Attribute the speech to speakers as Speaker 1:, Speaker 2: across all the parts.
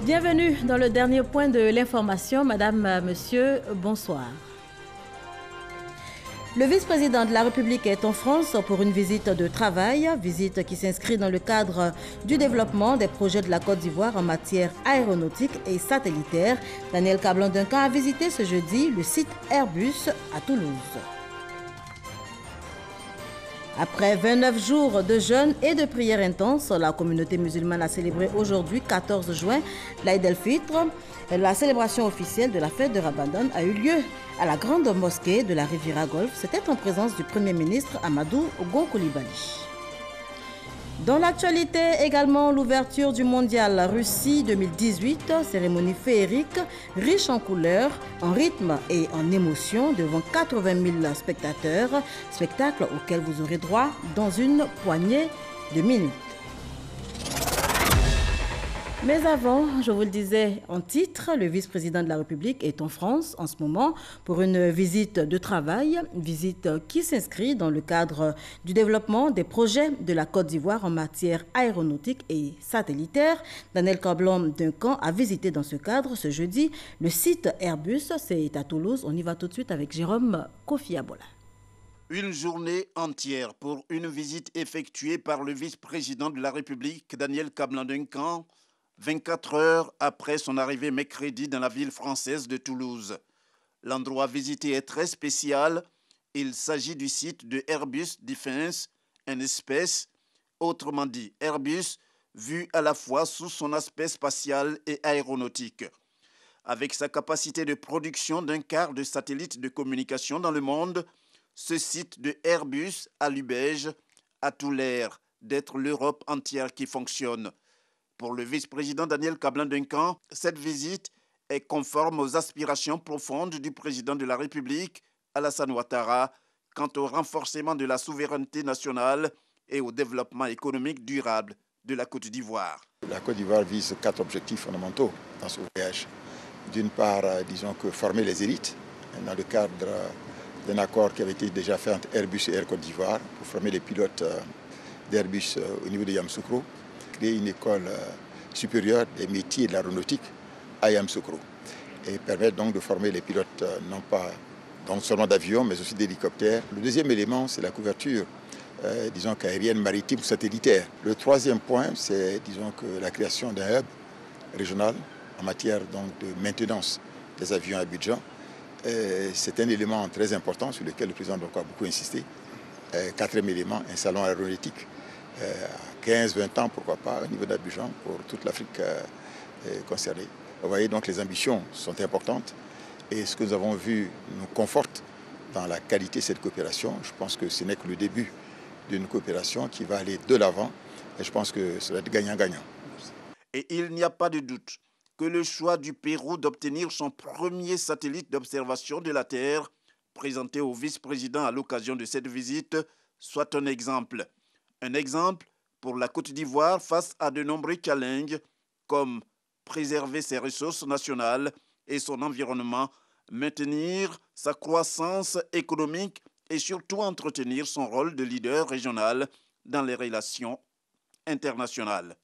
Speaker 1: Bienvenue dans le dernier point de l'information. Madame, monsieur, bonsoir. Le vice-président de la République est en France pour une visite de travail, visite qui s'inscrit dans le cadre du développement des projets de la Côte d'Ivoire en matière aéronautique et satellitaire. Daniel Kablan-Duncan a visité ce jeudi le site Airbus à Toulouse. Après 29 jours de jeûne et de prières intenses, la communauté musulmane a célébré aujourd'hui, 14 juin, l'Aïd el-Fitr. La célébration officielle de la fête de Ramadan a eu lieu à la grande mosquée de la Riviera Golfe. C'était en présence du Premier ministre Amadou Gon Coulibaly. Dans l'actualité également, l'ouverture du mondial Russie 2018, cérémonie féerique, riche en couleurs, en rythme et en émotion devant 80 000 spectateurs, spectacle auquel vous aurez droit dans une poignée de minutes. Mais avant, je vous le disais en titre, le vice-président de la République est en France en ce moment pour une visite de travail, une visite qui s'inscrit dans le cadre du développement des projets de la Côte d'Ivoire en matière aéronautique et satellitaire. Daniel Kablan-Duncan a visité dans ce cadre ce jeudi le site Airbus, c'est à Toulouse. On y va tout de suite avec Jérôme Kofi Abola.
Speaker 2: Une journée entière pour une visite effectuée par le vice-président de la République, Daniel Kablan-Duncan, 24 heures après son arrivée mercredi dans la ville française de Toulouse. L'endroit visité est très spécial. Il s'agit du site de Airbus Defence and Space, autrement dit Airbus, vu à la fois sous son aspect spatial et aéronautique. Avec sa capacité de production d'un quart de satellites de communication dans le monde, ce site de Airbus à Lubège a tout l'air d'être l'Europe entière qui fonctionne. Pour le vice-président Daniel Kablan-Duncan, cette visite est conforme aux aspirations profondes du président de la République, Alassane Ouattara, quant au renforcement de la souveraineté nationale et au développement économique durable de la Côte d'Ivoire.
Speaker 3: La Côte d'Ivoire vise 4 objectifs fondamentaux dans ce voyage. D'une part, disons que former les élites dans le cadre d'un accord qui avait été déjà fait entre Airbus et Air Côte d'Ivoire pour former les pilotes d'Airbus au niveau de Yamoussoukro, créer une école supérieure des métiers de l'aéronautique à Yamoussoukro et permettre donc de former les pilotes non pas seulement d'avions mais aussi d'hélicoptères. Le deuxième élément, c'est la couverture disons qu'aérienne, maritime ou satellitaire. Le troisième point, c'est disons que la création d'un hub régional en matière donc de maintenance des avions à Abidjan. C'est un élément très important sur lequel le président a beaucoup insisté. Quatrième élément, un salon aéronautique. 15-20 ans, pourquoi pas, au niveau d'Abidjan, pour toute l'Afrique concernée. Vous voyez, donc les ambitions sont importantes et ce que nous avons vu nous conforte dans la qualité de cette coopération. Je pense que ce n'est que le début d'une coopération qui va aller de l'avant et je pense que ça va être gagnant-gagnant.
Speaker 2: Et il n'y a pas de doute que le choix du Pérou d'obtenir son premier satellite d'observation de la Terre, présenté au vice-président à l'occasion de cette visite, soit un exemple. Un exemple pour la Côte d'Ivoire face à de nombreux challenges comme préserver ses ressources nationales et son environnement, maintenir sa croissance économique et surtout entretenir son rôle de leader régional dans les relations internationales.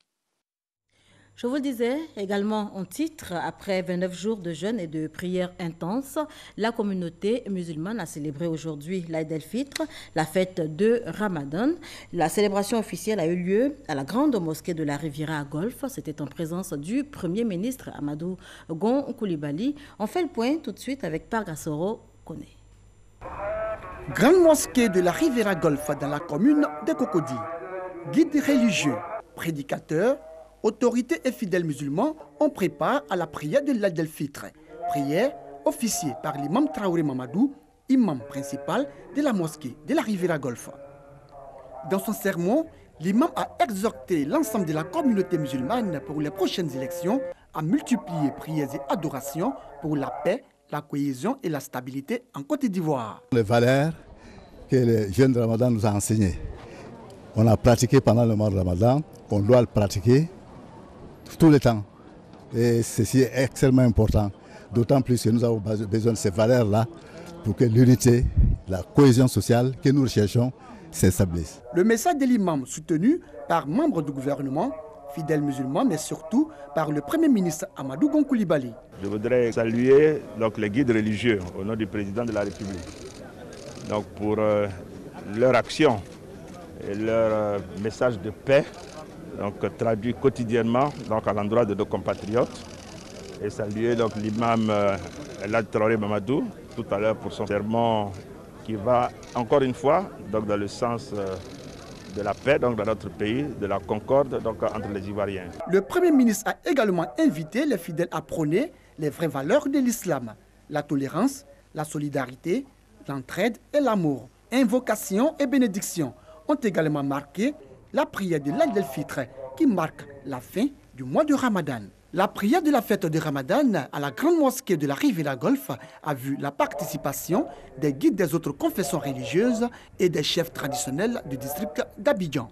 Speaker 1: Je vous le disais également en titre, après 29 jours de jeûne et de prières intenses, la communauté musulmane a célébré aujourd'hui l'Aïd el-Fitr, la fête de Ramadan. La célébration officielle a eu lieu à la grande mosquée de la Riviera Golfe. C'était en présence du Premier ministre Amadou Gon Coulibaly. On fait le point tout de suite avec Pargasoro Kone.
Speaker 4: Grande mosquée de la Riviera Golfe dans la commune de Cocody. Guides religieux, prédicateurs, autorités et fidèles musulmans, on prépare à la prière de l'Aïd el-Fitr. Prière officiée par l'imam Traoré Mamadou, imam principal de la mosquée de la Riviera Golfe. Dans son sermon, l'imam a exhorté l'ensemble de la communauté musulmane pour les prochaines élections à multiplier prières et adorations pour la paix, la cohésion et la stabilité en Côte d'Ivoire.
Speaker 5: Les valeurs que le jeûne de Ramadan nous a enseignées, on a pratiqué pendant le mois de Ramadan, on doit le pratiquer tout le temps. Et ceci est extrêmement important, d'autant plus que nous avons besoin de ces valeurs-là pour que l'unité, la cohésion sociale que nous recherchons s'établisse.
Speaker 4: Le message de l'imam soutenu par membres du gouvernement fidèles musulmans, mais surtout par le Premier ministre Amadou Gon Coulibaly.
Speaker 6: Je voudrais saluer les guides religieux au nom du président de la République pour leur action et leur message de paix traduit quotidiennement à l'endroit de nos compatriotes. Et saluer l'imam Elhadj Traoré Mamadou tout à l'heure pour son sermon qui va encore une fois dans le sens de la paix dans notre pays, de la concorde entre les Ivoiriens.
Speaker 4: Le Premier ministre a également invité les fidèles à prôner les vraies valeurs de l'islam, la tolérance, la solidarité, l'entraide et l'amour. Invocation et bénédiction ont également marqué la prière de l'Aïd el-Fitr qui marque la fin du mois de Ramadan. La prière de la fête de Ramadan à la grande mosquée de la Riviera Golf a vu la participation des guides des autres confessions religieuses et des chefs traditionnels du district d'Abidjan.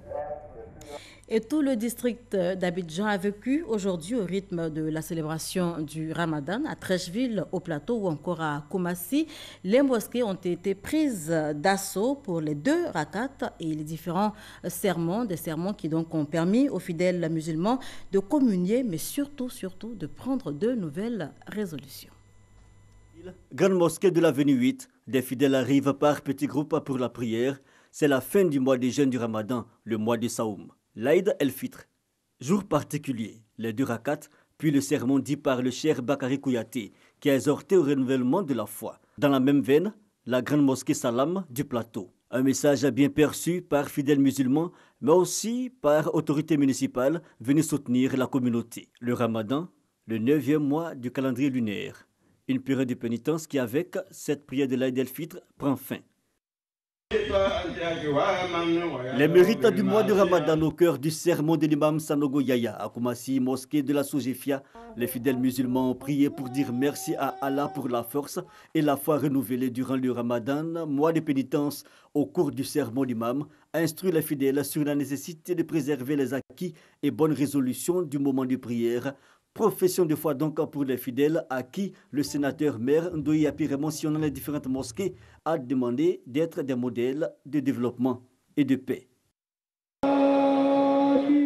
Speaker 1: Et tout le district d'Abidjan a vécu aujourd'hui au rythme de la célébration du Ramadan à Trècheville, au Plateau ou encore à Koumassi. Les mosquées ont été prises d'assaut pour les 2 rakats et les différents sermons, des sermons qui donc ont permis aux fidèles musulmans de communier, mais surtout de prendre de nouvelles résolutions.
Speaker 7: Grande mosquée de l'avenue 8, des fidèles arrivent par petits groupes pour la prière. C'est la fin du mois des jeûnes du Ramadan, le mois de Saoum. L'Aïd el-Fitr, jour particulier, les 2 rakats, puis le sermon dit par le cheikh Bakary Kouyaté, qui a exhorté au renouvellement de la foi. Dans la même veine, la grande mosquée Salam du Plateau. Un message bien perçu par fidèles musulmans, mais aussi par autorités municipales venues soutenir la communauté. Le Ramadan, le 9e mois du calendrier lunaire. Une période de pénitence qui, avec cette prière de l'Aïd el-Fitr, prend fin. Les mérites du mois de Ramadan au cœur du sermon de l'imam Sanogo Yaya à Koumassi, mosquée de la Sogefia. Les fidèles musulmans ont prié pour dire merci à Allah pour la force et la foi renouvelée durant le Ramadan, mois de pénitence. Au cours du sermon, l'imam a instruit les fidèles sur la nécessité de préserver les acquis et bonnes résolutions du moment de prière. Profession de foi donc pour les fidèles à qui le sénateur maire Ndoye Apire, mentionnant les différentes mosquées, a demandé d'être des modèles de développement et de paix.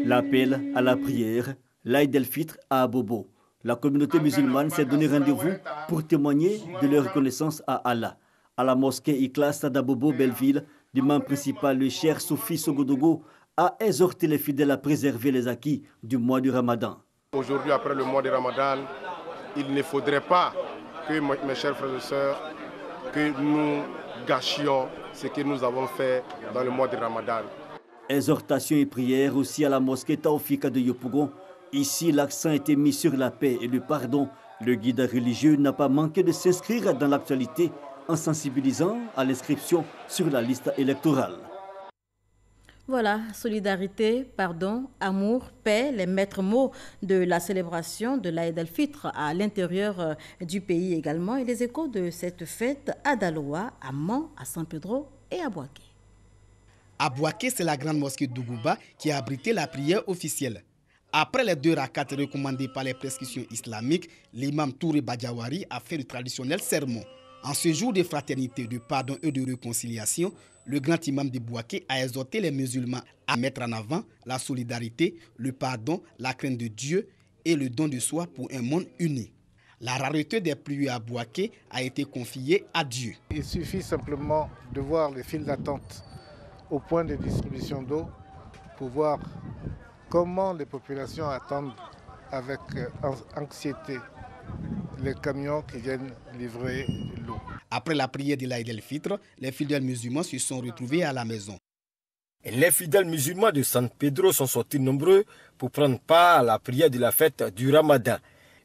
Speaker 7: L'appel à la prière, l'Aïd el-Fitr à Abobo. La communauté musulmane s'est donné rendez-vous pour témoigner de leur reconnaissance à Allah. À la mosquée Ikhlas d'Abobo, Belleville, l'imam principal, le cheikh Soufi Sogodogo, a exhorté les fidèles à préserver les acquis du mois du Ramadan.
Speaker 8: Aujourd'hui, après le mois de Ramadan, il ne faudrait pas que, mes chers frères et sœurs, que nous gâchions ce que nous avons fait dans le mois de Ramadan.
Speaker 7: Exhortation et prière aussi à la mosquée Taoufika de Yopougon. Ici, l'accent a été mis sur la paix et le pardon. Le guide religieux n'a pas manqué de s'inscrire dans l'actualité en sensibilisant à l'inscription sur la liste électorale.
Speaker 1: Voilà, solidarité, pardon, amour, paix, les maîtres mots de la célébration de l'Aïd el-Fitr à l'intérieur du pays également et les échos de cette fête à Daloa, à Mans, à San Pedro et à Bouaké.
Speaker 9: À Bouaké, c'est la grande mosquée d'Ougouba qui a abrité la prière officielle. Après les 2 rakats recommandés par les prescriptions islamiques, l'imam Touré Badjawari a fait le traditionnel sermon. En ce jour de fraternité, de pardon et de réconciliation, le grand imam de Bouaké a exhorté les musulmans à mettre en avant la solidarité, le pardon, la crainte de Dieu et le don de soi pour un monde uni. La rareté des pluies à Bouaké a été confiée à Dieu.
Speaker 10: Il suffit simplement de voir les files d'attente au point de distribution d'eau pour voir comment les populations attendent avec anxiété les camions qui viennent livrer l'eau.
Speaker 9: Après la prière de l'Aïd el-Fitr, les fidèles musulmans se sont retrouvés à la maison.
Speaker 11: Les fidèles musulmans de San Pedro sont sortis nombreux pour prendre part à la prière de la fête du Ramadan.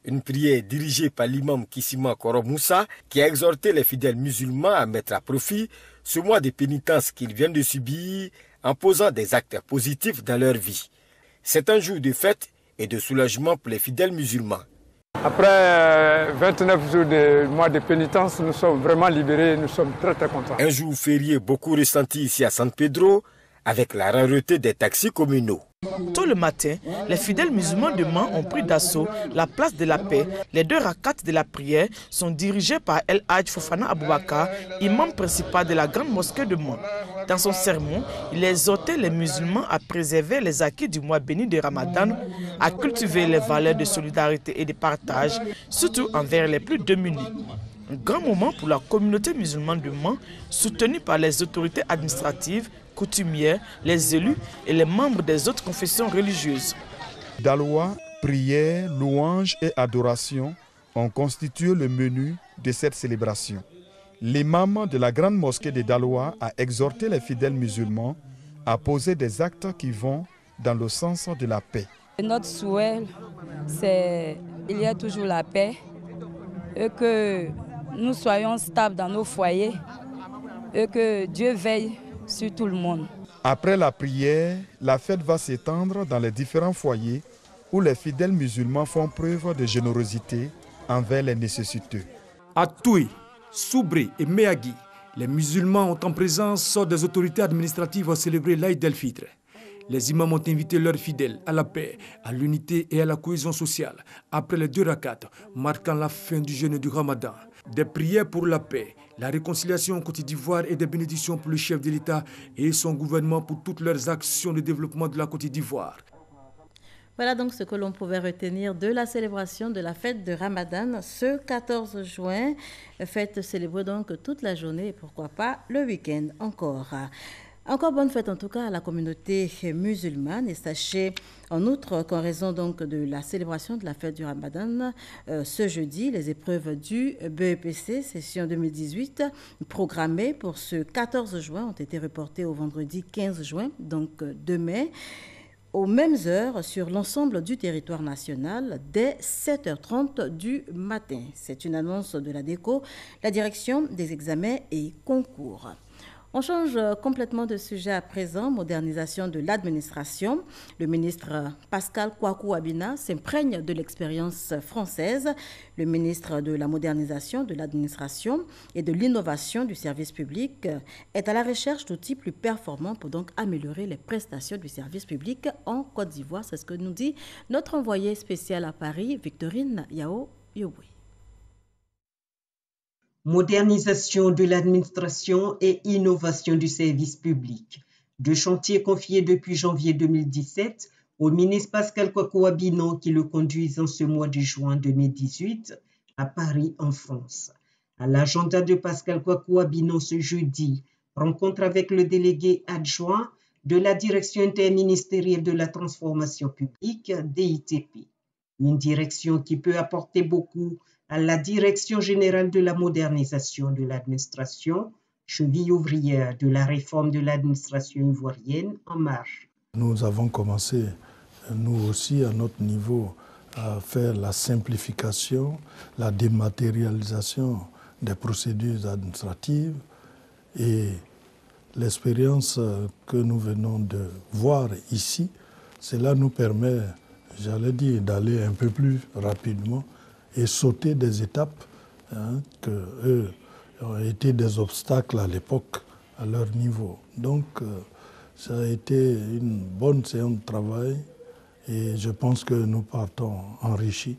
Speaker 11: Une prière dirigée par l'imam Kissima Koro Moussa qui a exhorté les fidèles musulmans à mettre à profit ce mois de pénitence qu'ils viennent de subir en posant des actes positifs dans leur vie. C'est un jour de fête et de soulagement pour les fidèles musulmans.
Speaker 12: Après 29 jours de mois de pénitence, nous sommes vraiment libérés, nous sommes très contents.
Speaker 11: Un jour férié beaucoup ressenti ici à San Pedro avec la rareté des taxis communaux.
Speaker 13: Tôt le matin, les fidèles musulmans de Mans ont pris d'assaut la place de la paix. Les 2 rakats de la prière sont dirigés par El Hadj Fofana Aboubakar, imam principal de la grande mosquée de Mans. Dans son sermon, il exhortait les musulmans à préserver les acquis du mois béni de Ramadan, à cultiver les valeurs de solidarité et de partage, surtout envers les plus démunis. Un grand moment pour la communauté musulmane de Mans, soutenue par les autorités administratives, coutumières, les élus et les membres des autres confessions religieuses.
Speaker 14: Daloa, prière, louange et adoration ont constitué le menu de cette célébration. L'imam de la grande mosquée de Daloa a exhorté les fidèles musulmans à poser des actes qui vont dans le sens de la paix.
Speaker 15: Notre souhait, c'est qu'il y ait toujours la paix et que nous soyons stables dans nos foyers et que Dieu veille sur tout le monde.
Speaker 14: Après la prière, la fête va s'étendre dans les différents foyers où les fidèles musulmans font preuve de générosité envers les nécessiteux.
Speaker 16: À Toué, Soubré et Méagui, les musulmans ont en présence des autorités administratives célébré l'Aïd el-Fitr. Les imams ont invité leurs fidèles à la paix, à l'unité et à la cohésion sociale après les 2 rakats marquant la fin du jeûne du Ramadan. Des prières pour la paix, la réconciliation en Côte d'Ivoire et des bénédictions pour le chef de l'État et son gouvernement pour toutes leurs actions de développement de la Côte d'Ivoire.
Speaker 1: Voilà donc ce que l'on pouvait retenir de la célébration de la fête de Ramadan ce 14 juin. Fête célébrée donc toute la journée et pourquoi pas le week-end encore. Encore bonne fête en tout cas à la communauté musulmane et sachez en outre qu'en raison donc de la célébration de la fête du Ramadan, ce jeudi, les épreuves du BEPC session 2018 programmées pour ce 14 juin ont été reportées au vendredi 15 juin, donc demain, aux mêmes heures sur l'ensemble du territoire national dès 7h30 du matin. C'est une annonce de la DECO, la direction des examens et concours. On change complètement de sujet à présent, modernisation de l'administration. Le ministre Pascal Kwaku Abina s'imprègne de l'expérience française. Le ministre de la modernisation de l'administration et de l'innovation du service public est à la recherche d'outils plus performants pour donc améliorer les prestations du service public en Côte d'Ivoire. C'est ce que nous dit notre envoyée spéciale à Paris, Victorine Yao-Yobwe.
Speaker 17: Modernisation de l'administration et innovation du service public. 2 chantiers confiés depuis janvier 2017 au ministre Pascal Kwaku Abina qui le conduisent en ce mois de juin 2018 à Paris, en France. À l'agenda de Pascal Kwaku Abina ce jeudi, rencontre avec le délégué adjoint de la Direction interministérielle de la transformation publique, DITP. Une direction qui peut apporter beaucoup à la Direction générale de la modernisation de l'administration, cheville ouvrière de la réforme de l'administration ivoirienne en marche.
Speaker 18: Nous avons commencé, nous aussi, à notre niveau, à faire la simplification, la dématérialisation des procédures administratives et l'expérience que nous venons de voir ici, cela nous permet, j'allais dire, d'aller un peu plus rapidement et sauter des étapes qui ont été des obstacles à l'époque à leur niveau. Donc ça a été une bonne séance de travail et je pense que nous partons enrichis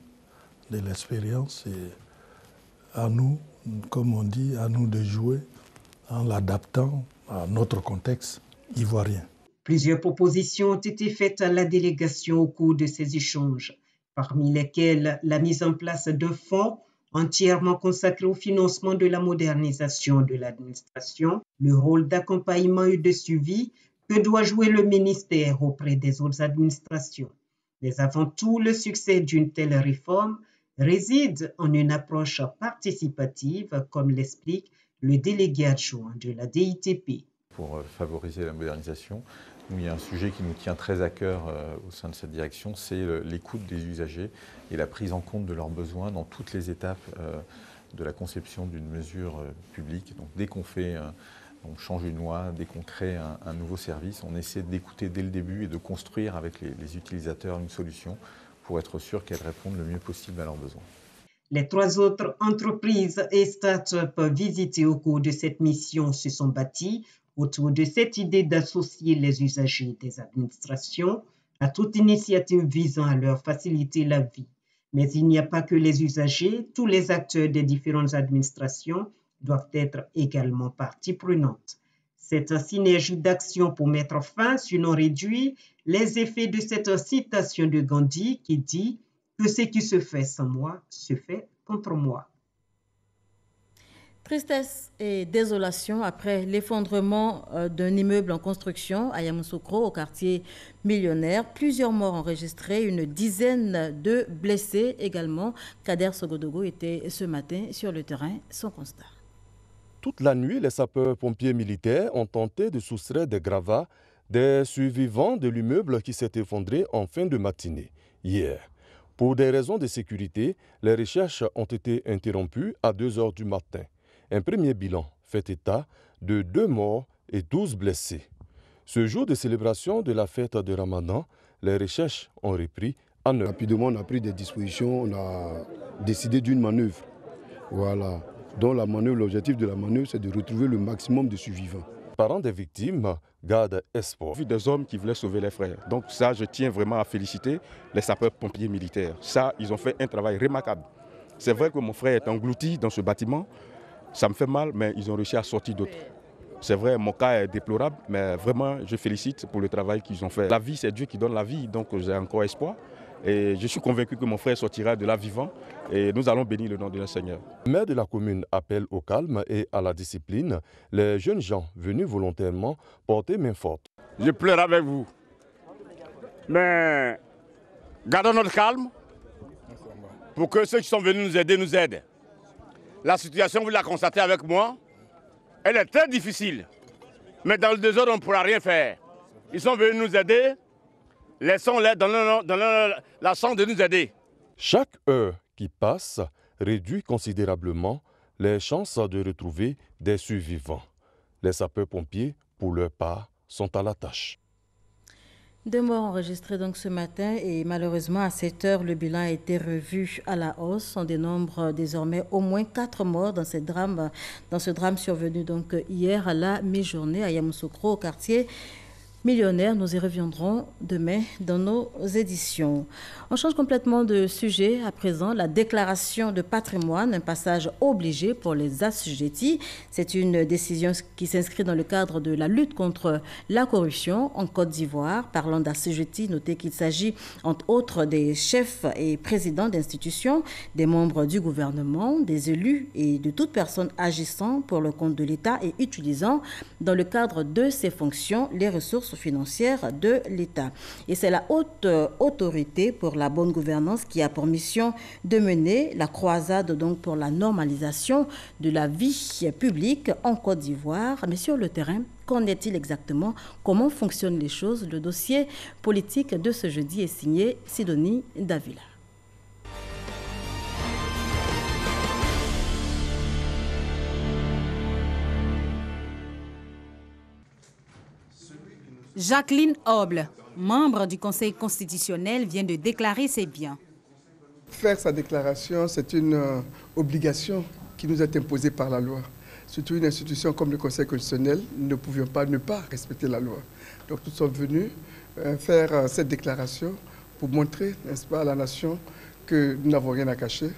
Speaker 18: de l'expérience et à nous, comme on dit, à nous de jouer en l'adaptant à notre contexte ivoirien.
Speaker 17: Plusieurs propositions ont été faites à la délégation au cours de ces échanges, parmi lesquelles la mise en place d'un fonds entièrement consacré au financement de la modernisation de l'administration, le rôle d'accompagnement et de suivi que doit jouer le ministère auprès des autres administrations. Mais avant tout, le succès d'une telle réforme réside en une approche participative, comme l'explique le délégué adjoint de la DITP.
Speaker 19: Pour favoriser la modernisation, il y a un sujet qui nous tient très à cœur au sein de cette direction, c'est l'écoute des usagers et la prise en compte de leurs besoins dans toutes les étapes de la conception d'une mesure publique. Donc, dès qu'on change une loi, dès qu'on crée un nouveau service, on essaie d'écouter dès le début et de construire avec les utilisateurs une solution pour être sûr qu'elle réponde le mieux possible à leurs besoins.
Speaker 17: Les 3 autres entreprises et start-up visitées au cours de cette mission se sont bâties autour de cette idée d'associer les usagers des administrations à toute initiative visant à leur faciliter la vie. Mais il n'y a pas que les usagers, tous les acteurs des différentes administrations doivent être également partie prenante. Cette synergie d'action pour mettre fin, sinon réduire, les effets de cette citation de Gandhi qui dit que ce qui se fait sans moi se fait contre moi.
Speaker 1: Tristesse et désolation après l'effondrement d'un immeuble en construction à Yamoussoukro, au quartier Millionnaire. Plusieurs morts enregistrés, une dizaine de blessés également. Kader Sogodogo était ce matin sur le terrain, son constat.
Speaker 20: Toute la nuit, les sapeurs-pompiers militaires ont tenté de soustraire des gravats des survivants de l'immeuble qui s'est effondré en fin de matinée, hier. Pour des raisons de sécurité, les recherches ont été interrompues à 2 h du matin. Un premier bilan fait état de 2 morts et 12 blessés. Ce jour de célébration de la fête de Ramadan, les recherches ont repris à 9h.
Speaker 21: Rapidement, on a pris des dispositions, on a décidé d'une manœuvre. Voilà. Donc l'objectif de la manœuvre, c'est de retrouver le maximum de survivants.
Speaker 20: Parents des victimes gardent espoir.
Speaker 22: J'ai vu des hommes qui voulaient sauver les frères. Donc ça, je tiens vraiment à féliciter les sapeurs-pompiers militaires. Ça, ils ont fait un travail remarquable. C'est vrai que mon frère est englouti dans ce bâtiment. Ça me fait mal, mais ils ont réussi à sortir d'autres. C'est vrai, mon cas est déplorable, mais vraiment, je félicite pour le travail qu'ils ont fait. La vie, c'est Dieu qui donne la vie, donc j'ai encore espoir. Et je suis convaincu que mon frère sortira de là vivant et nous allons bénir le nom de notre Seigneur.
Speaker 20: Le maire de la commune appelle au calme et à la discipline les jeunes gens venus volontairement porter main forte.
Speaker 23: Je pleure avec vous, mais gardons notre calme pour que ceux qui sont venus nous aider nous aident. La situation, vous la constatez avec moi, elle est très difficile. Mais dans le désordre, on ne pourra rien faire. Ils sont venus nous aider. Laissons-les dans la chance de nous aider.
Speaker 20: Chaque heure qui passe réduit considérablement les chances de retrouver des survivants. Les sapeurs-pompiers, pour leur part, sont à la tâche.
Speaker 1: 2 morts enregistrés donc ce matin et malheureusement à 7 h, le bilan a été revu à la hausse. On dénombre désormais au moins 4 morts dans ce drame survenu donc hier à la mi-journée à Yamoussoukro, au quartier Millionnaire. Nous y reviendrons demain dans nos éditions. On change complètement de sujet à présent. La déclaration de patrimoine, un passage obligé pour les assujettis. C'est une décision qui s'inscrit dans le cadre de la lutte contre la corruption en Côte d'Ivoire. Parlant d'assujettis, notez qu'il s'agit entre autres des chefs et présidents d'institutions, des membres du gouvernement, des élus et de toute personne agissant pour le compte de l'État et utilisant dans le cadre de ses fonctions les ressources financières de l'État. Et c'est la haute autorité pour la bonne gouvernance qui a pour mission de mener la croisade donc pour la normalisation de la vie publique en Côte d'Ivoire. Mais sur le terrain, qu'en est-il exactement? Comment fonctionnent les choses? Le dossier politique de ce jeudi est signé Sidonie Davila.
Speaker 24: Jacqueline Oble, membre du Conseil constitutionnel, vient de déclarer ses biens.
Speaker 25: Faire sa déclaration, c'est une obligation qui nous est imposée par la loi. Surtout une institution comme le Conseil constitutionnel, nous ne pouvions pas ne pas respecter la loi. Donc nous sommes venus faire cette déclaration pour montrer, n'est-ce pas, à la nation que nous n'avons rien à cacher.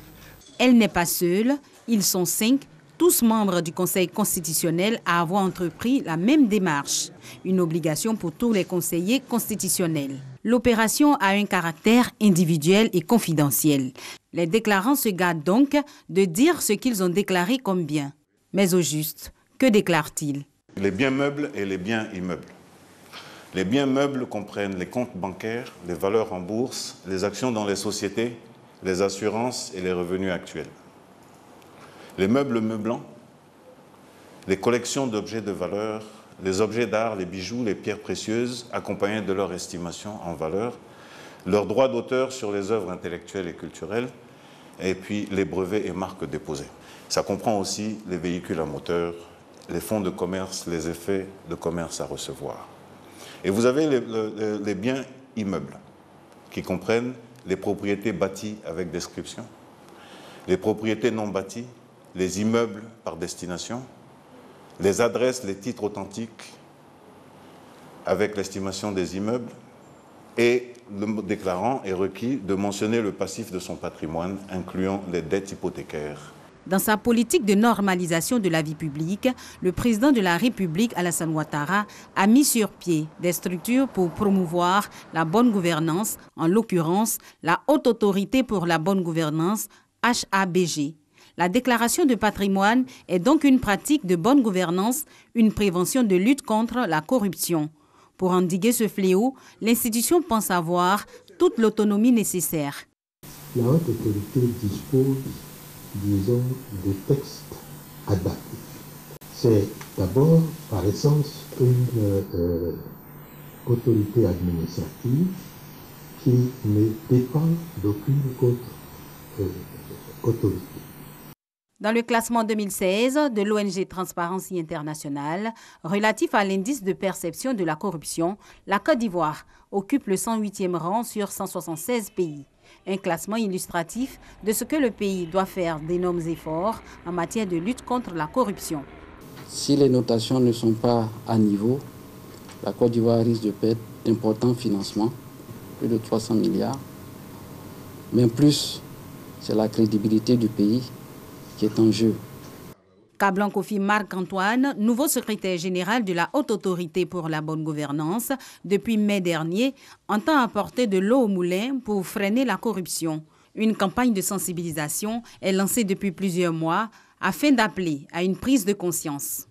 Speaker 24: Elle n'est pas seule, ils sont 5. Tous membres du Conseil constitutionnel à avoir entrepris la même démarche, une obligation pour tous les conseillers constitutionnels. L'opération a un caractère individuel et confidentiel. Les déclarants se gardent donc de dire ce qu'ils ont déclaré comme bien. Mais au juste, que déclarent-ils?
Speaker 26: Les biens meubles et les biens immeubles. Les biens meubles comprennent les comptes bancaires, les valeurs en bourse, les actions dans les sociétés, les assurances et les revenus actuels. Les meubles meublants, les collections d'objets de valeur, les objets d'art, les bijoux, les pierres précieuses, accompagnés de leur estimation en valeur, leurs droits d'auteur sur les œuvres intellectuelles et culturelles, et puis les brevets et marques déposés. Ça comprend aussi les véhicules à moteur, les fonds de commerce, les effets de commerce à recevoir. Et vous avez les biens immeubles, qui comprennent les propriétés bâties avec description, les propriétés non bâties, les immeubles par destination, les adresses, les titres authentiques avec l'estimation des immeubles, Et le déclarant est requis de mentionner le passif de son patrimoine, incluant les dettes hypothécaires.
Speaker 24: Dans sa politique de normalisation de la vie publique, le président de la République, Alassane Ouattara, a mis sur pied des structures pour promouvoir la bonne gouvernance, en l'occurrence la Haute Autorité pour la bonne gouvernance, HABG. La déclaration de patrimoine est donc une pratique de bonne gouvernance, une prévention de lutte contre la corruption. Pour endiguer ce fléau, l'institution pense avoir toute l'autonomie nécessaire.
Speaker 2: La Haute Autorité dispose, disons, des textes adaptés. C'est d'abord, par essence, une autorité administrative qui ne dépend d'aucune autre autorité.
Speaker 24: Dans le classement 2016 de l'ONG Transparency International, relatif à l'indice de perception de la corruption, la Côte d'Ivoire occupe le 108e rang sur 176 pays. Un classement illustratif de ce que le pays doit faire d'énormes efforts en matière de lutte contre la corruption.
Speaker 3: Si les notations ne sont pas à niveau, la Côte d'Ivoire risque de perdre d'importants financements, plus de 300 milliards. Mais plus, c'est la crédibilité du pays qui est en jeu.
Speaker 24: Kablan Kofi Marc-Antoine, nouveau secrétaire général de la Haute Autorité pour la bonne gouvernance, depuis mai dernier, entend apporter de l'eau au moulin pour freiner la corruption. Une campagne de sensibilisation est lancée depuis plusieurs mois afin d'appeler à une prise de conscience.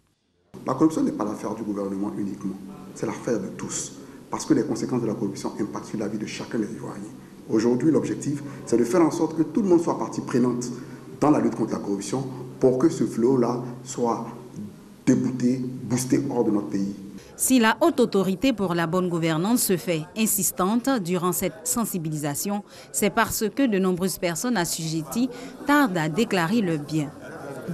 Speaker 4: La corruption n'est pas l'affaire du gouvernement uniquement, c'est l'affaire de tous, parce que les conséquences de la corruption impactent sur la vie de chacun des Ivoiriens. Aujourd'hui, l'objectif, c'est de faire en sorte que tout le monde soit partie prenante dans la lutte contre la corruption pour que ce flot-là soit débouté, boosté hors de notre pays.
Speaker 24: Si la Haute Autorité pour la bonne gouvernance se fait insistante durant cette sensibilisation, c'est parce que de nombreuses personnes assujetties tardent à déclarer leurs biens.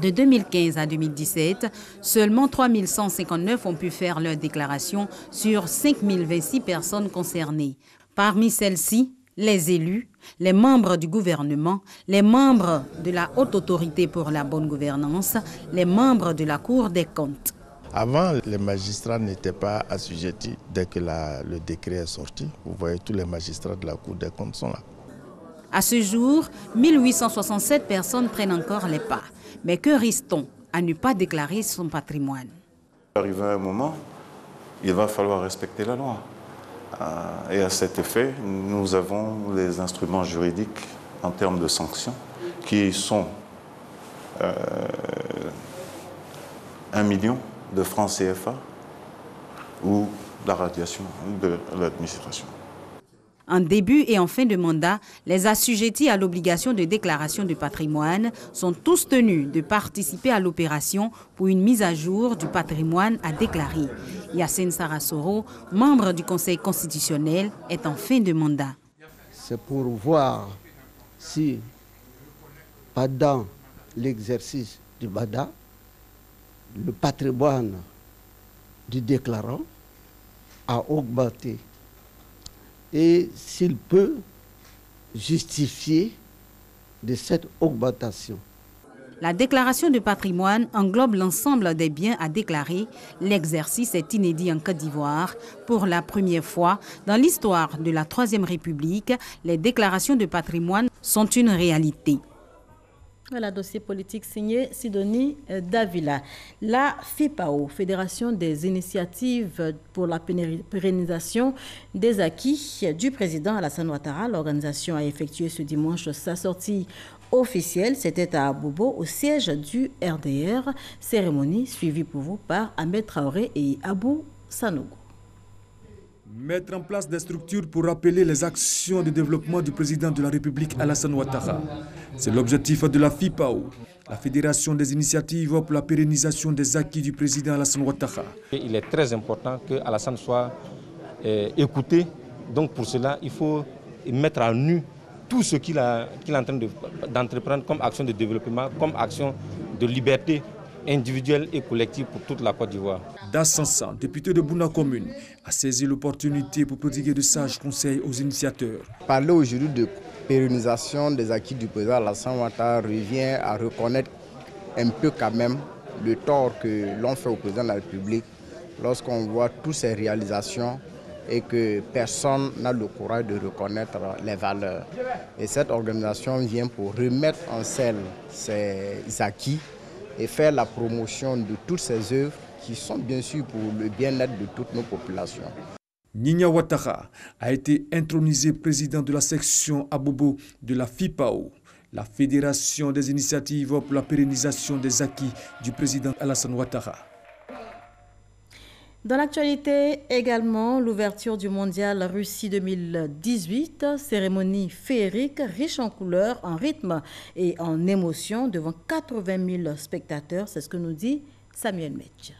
Speaker 24: De 2015 à 2017, seulement 3159 ont pu faire leur déclaration sur 5026 personnes concernées. Parmi celles-ci, les élus, les membres du gouvernement, les membres de la Haute Autorité pour la bonne gouvernance, les membres de la Cour des comptes.
Speaker 5: Avant, les magistrats n'étaient pas assujettis dès que le décret est sorti. Vous voyez, tous les magistrats de la Cour des comptes sont là.
Speaker 24: À ce jour, 1867 personnes prennent encore les pas. Mais que risque-t-on à ne pas déclarer son patrimoine?
Speaker 26: Arrivé à un moment, il va falloir respecter la loi. Et à cet effet, nous avons les instruments juridiques en termes de sanctions qui sont 1 million de francs CFA ou la radiation de l'administration.
Speaker 24: En début et en fin de mandat, les assujettis à l'obligation de déclaration de patrimoine sont tous tenus de participer à l'opération pour une mise à jour du patrimoine à déclarer. Yassine Sarasoro, membre du Conseil constitutionnel, est en fin de mandat.
Speaker 6: C'est pour voir si, pendant l'exercice du mandat, le patrimoine du déclarant a augmenté et s'il peut justifier de cette augmentation.
Speaker 24: La déclaration de patrimoine englobe l'ensemble des biens à déclarer. L'exercice est inédit en Côte d'Ivoire. Pour la première fois dans l'histoire de la Troisième République, les déclarations de patrimoine sont une réalité.
Speaker 1: Voilà, dossier politique signé Sidonie Davila. La FIPAO, Fédération des initiatives pour la pérennisation des acquis du président Alassane Ouattara, l'organisation a effectué ce dimanche sa sortie officielle. C'était à Bobo, au siège du RDR. Cérémonie suivie pour vous par Ahmed Traoré et Abou Sanogo.
Speaker 16: Mettre en place des structures pour rappeler les actions de développement du président de la République Alassane Ouattara. C'est l'objectif de la FIPAO, la Fédération des initiatives pour la pérennisation des acquis du président Alassane Ouattara.
Speaker 8: Il est très important que Alassane soit écouté. Donc pour cela, il faut mettre à nu tout ce qu'il est en train d'entreprendre comme action de développement, comme action de liberté individuelle et collective pour toute la Côte d'Ivoire.
Speaker 16: Dassansan, député de Bouna Commune, a saisi l'opportunité pour prodiguer de sages conseils aux initiateurs.
Speaker 27: Parler aujourd'hui de pérennisation des acquis du président Alassane Ouattara revient à reconnaître un peu quand même le tort que l'on fait au président de la République lorsqu'on voit toutes ses réalisations et que personne n'a le courage de reconnaître les valeurs. Et cette organisation vient pour remettre en scène ces acquis et faire la promotion de toutes ces œuvres qui sont bien sûr pour le bien-être de toutes nos populations.
Speaker 16: Nina Ouattara a été intronisé président de la section Abobo de la FIPAO, la Fédération des initiatives pour la pérennisation des acquis du président Alassane Ouattara.
Speaker 1: Dans l'actualité également, l'ouverture du mondial Russie 2018, cérémonie féerique, riche en couleurs, en rythme et en émotions devant 80 000 spectateurs. C'est ce que nous dit Samuel Metch.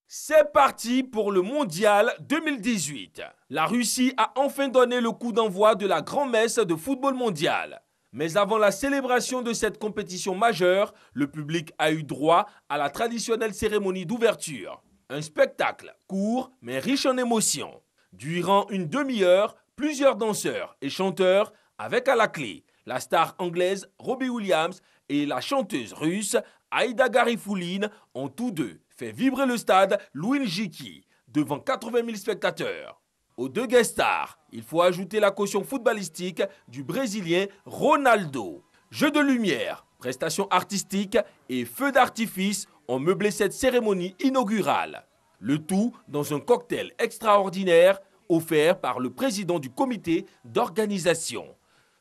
Speaker 7: C'est parti pour le mondial 2018. La Russie a enfin donné le coup d'envoi de la grand-messe de football mondial. Mais avant la célébration de cette compétition majeure, le public a eu droit à la traditionnelle cérémonie d'ouverture. Un spectacle court mais riche en émotions. Durant une demi-heure, plusieurs danseurs et chanteurs avec à la clé la star anglaise Robbie Williams et la chanteuse russe Aïda Garifouline ont tous deux fait vibrer le stade Louis-Njiki devant 80 000 spectateurs. Aux deux guest stars, il faut ajouter la caution footballistique du Brésilien Ronaldo. Jeux de lumière, prestations artistiques et feux d'artifice ont meublé cette cérémonie inaugurale. Le tout dans un cocktail extraordinaire offert par le président du comité d'organisation.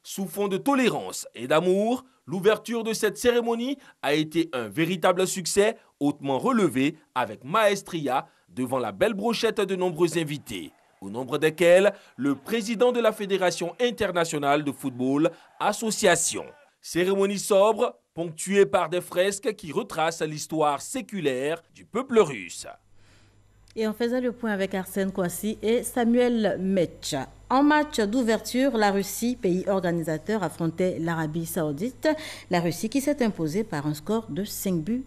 Speaker 7: Sous fond de tolérance et d'amour, l'ouverture de cette cérémonie a été un véritable succès hautement relevé avec maestria devant la belle brochette de nombreux invités, au nombre desquels le président de la Fédération internationale de football, association. Cérémonie sobre, ponctuée par des fresques qui retracent l'histoire séculaire du peuple russe.
Speaker 1: Et on faisait le point avec Arsène Kouassi et Samuel Metch. En match d'ouverture, la Russie, pays organisateur, affrontait l'Arabie Saoudite. La Russie qui s'est imposée par un score de 5-0.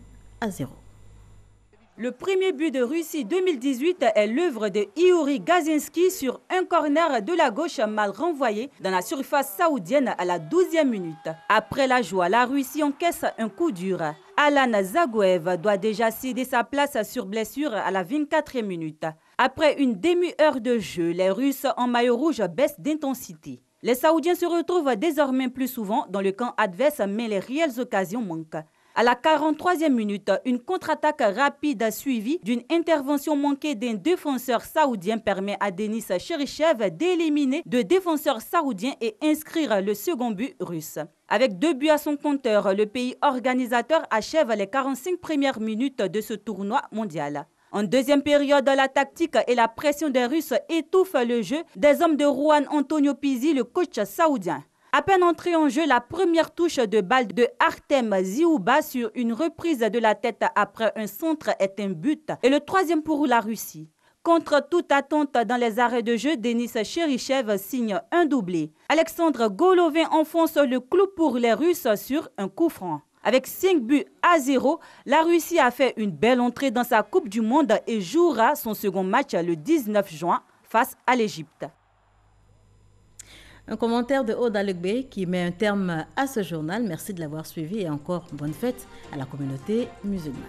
Speaker 9: Le premier but de Russie 2018 est l'œuvre de Iouri Gazinski sur un corner de la gauche mal renvoyé dans la surface saoudienne à la 12e minute. Après la joie, la Russie encaisse un coup dur. Alan Zagoev doit déjà céder sa place sur blessure à la 24e minute. Après une demi-heure de jeu, les Russes en maillot rouge baissent d'intensité. Les Saoudiens se retrouvent désormais plus souvent dans le camp adverse, mais les réelles occasions manquent. À la 43e minute, une contre-attaque rapide suivie d'une intervention manquée d'un défenseur saoudien permet à Denis Cherichev d'éliminer deux défenseurs saoudiens et inscrire le second but russe. Avec 2 buts à son compteur, le pays organisateur achève les 45 premières minutes de ce tournoi mondial. En deuxième période, la tactique et la pression des Russes étouffent le jeu des hommes de Juan Antonio Pizzi, le coach saoudien. À peine entrée en jeu, la première touche de balle de Artem Ziouba sur une reprise de la tête après un centre est un but et le troisième pour la Russie. Contre toute attente dans les arrêts de jeu, Denis Cherichev signe un doublé. Alexandre Golovin enfonce le clou pour les Russes sur un coup franc. Avec 5-0, la Russie a fait une belle entrée dans sa Coupe du Monde et jouera son second match le 19 juin face à l'Égypte.
Speaker 1: Un commentaire de Oda Legbe qui met un terme à ce journal. Merci de l'avoir suivi et encore bonne fête à la communauté musulmane.